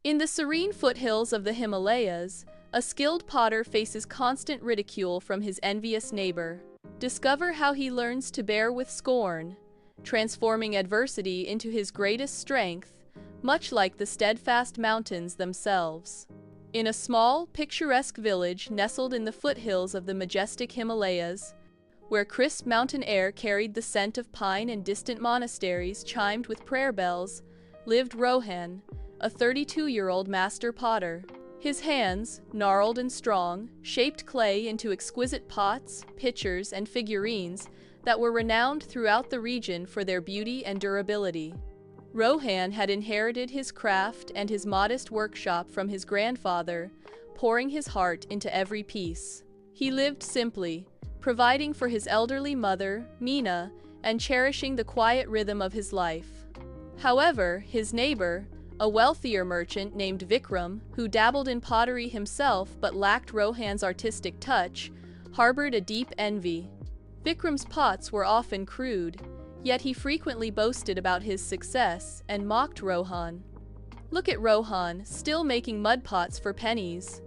In the serene foothills of the Himalayas, a skilled potter faces constant ridicule from his envious neighbor. Discover how he learns to bear with scorn, transforming adversity into his greatest strength, much like the steadfast mountains themselves. In a small, picturesque village nestled in the foothills of the majestic Himalayas, where crisp mountain air carried the scent of pine and distant monasteries chimed with prayer bells, lived Rohan, a 32-year-old master potter. His hands, gnarled and strong, shaped clay into exquisite pots, pitchers, and figurines that were renowned throughout the region for their beauty and durability. Rohan had inherited his craft and his modest workshop from his grandfather, pouring his heart into every piece. He lived simply, providing for his elderly mother, Meena, and cherishing the quiet rhythm of his life. However, his neighbor, a wealthier merchant named Vikram, who dabbled in pottery himself but lacked Rohan's artistic touch, harbored a deep envy. Vikram's pots were often crude, yet he frequently boasted about his success and mocked Rohan. "Look at Rohan, still making mud pots for pennies."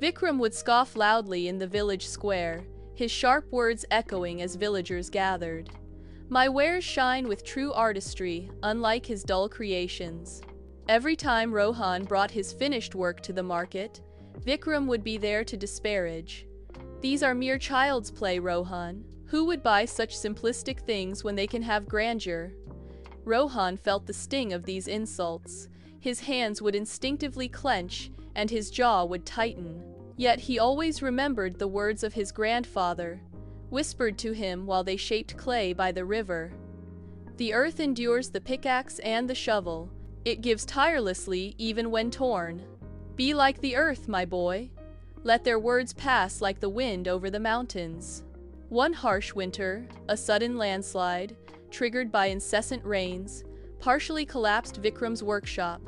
Vikram would scoff loudly in the village square, his sharp words echoing as villagers gathered. "My wares shine with true artistry, unlike his dull creations." Every time Rohan brought his finished work to the market, Vikram would be there to disparage. "These are mere child's play, Rohan. Who would buy such simplistic things when they can have grandeur?" Rohan felt the sting of these insults. His hands would instinctively clench, and his jaw would tighten. Yet he always remembered the words of his grandfather, whispered to him while they shaped clay by the river. "The earth endures the pickaxe and the shovel. It gives tirelessly even when torn. Be like the earth, my boy. Let their words pass like the wind over the mountains." One harsh winter, a sudden landslide, triggered by incessant rains, partially collapsed Vikram's workshop,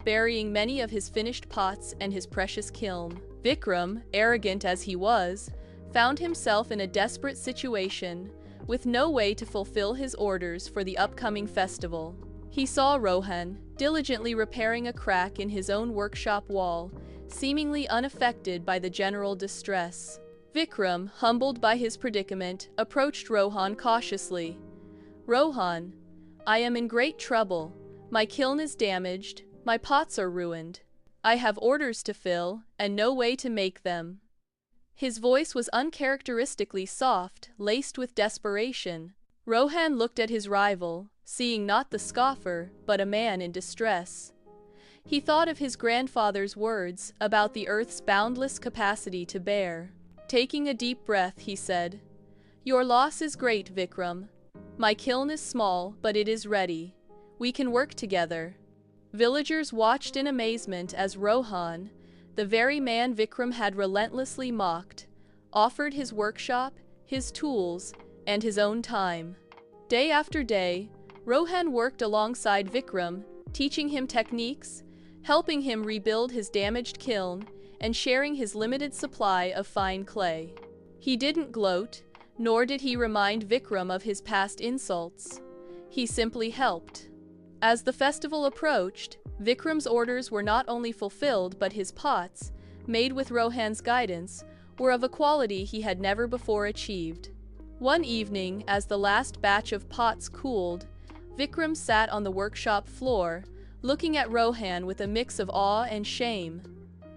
burying many of his finished pots and his precious kiln. Vikram, arrogant as he was, found himself in a desperate situation, with no way to fulfill his orders for the upcoming festival. He saw Rohan, diligently repairing a crack in his own workshop wall, seemingly unaffected by the general distress. Vikram, humbled by his predicament, approached Rohan cautiously. "Rohan, I am in great trouble. My kiln is damaged, my pots are ruined. I have orders to fill, and no way to make them." His voice was uncharacteristically soft, laced with desperation. Rohan looked at his rival, seeing not the scoffer, but a man in distress. He thought of his grandfather's words about the earth's boundless capacity to bear. Taking a deep breath, he said, "Your loss is great, Vikram. My kiln is small, but it is ready. We can work together." Villagers watched in amazement as Rohan, the very man Vikram had relentlessly mocked, offered his workshop, his tools, and his own time. Day after day, Rohan worked alongside Vikram, teaching him techniques, helping him rebuild his damaged kiln, and sharing his limited supply of fine clay. He didn't gloat, nor did he remind Vikram of his past insults. He simply helped. As the festival approached, Vikram's orders were not only fulfilled, but his pots, made with Rohan's guidance, were of a quality he had never before achieved. One evening, as the last batch of pots cooled, Vikram sat on the workshop floor, looking at Rohan with a mix of awe and shame.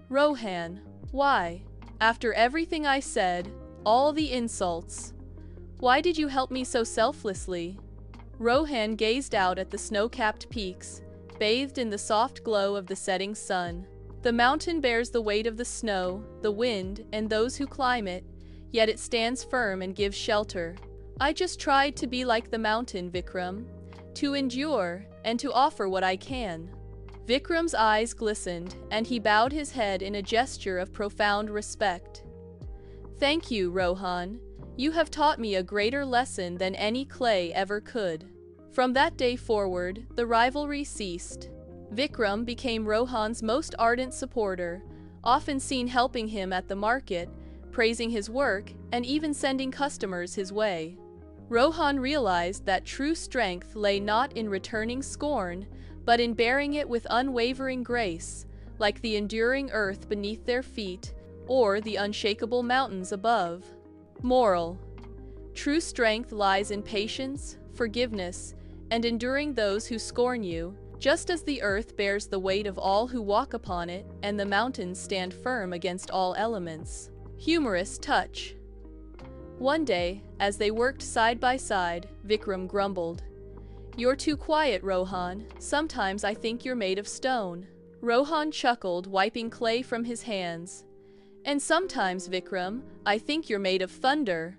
"Rohan, why? After everything I said, all the insults, why did you help me so selflessly?" Rohan gazed out at the snow-capped peaks, bathed in the soft glow of the setting sun. "The mountain bears the weight of the snow, the wind, and those who climb it, yet it stands firm and gives shelter. I just tried to be like the mountain, Vikram, to endure, and to offer what I can." Vikram's eyes glistened, and he bowed his head in a gesture of profound respect. "Thank you, Rohan. You have taught me a greater lesson than any clay ever could." From that day forward, the rivalry ceased. Vikram became Rohan's most ardent supporter, often seen helping him at the market, praising his work, and even sending customers his way. Rohan realized that true strength lay not in returning scorn, but in bearing it with unwavering grace, like the enduring earth beneath their feet, or the unshakable mountains above. Moral: true strength lies in patience, forgiveness, and enduring those who scorn you, just as the earth bears the weight of all who walk upon it, and the mountains stand firm against all elements. Humorous touch. One day, as they worked side by side, Vikram grumbled, "You're too quiet, Rohan. Sometimes I think you're made of stone." Rohan chuckled, wiping clay from his hands. "And sometimes, Vikram, I think you're made of thunder."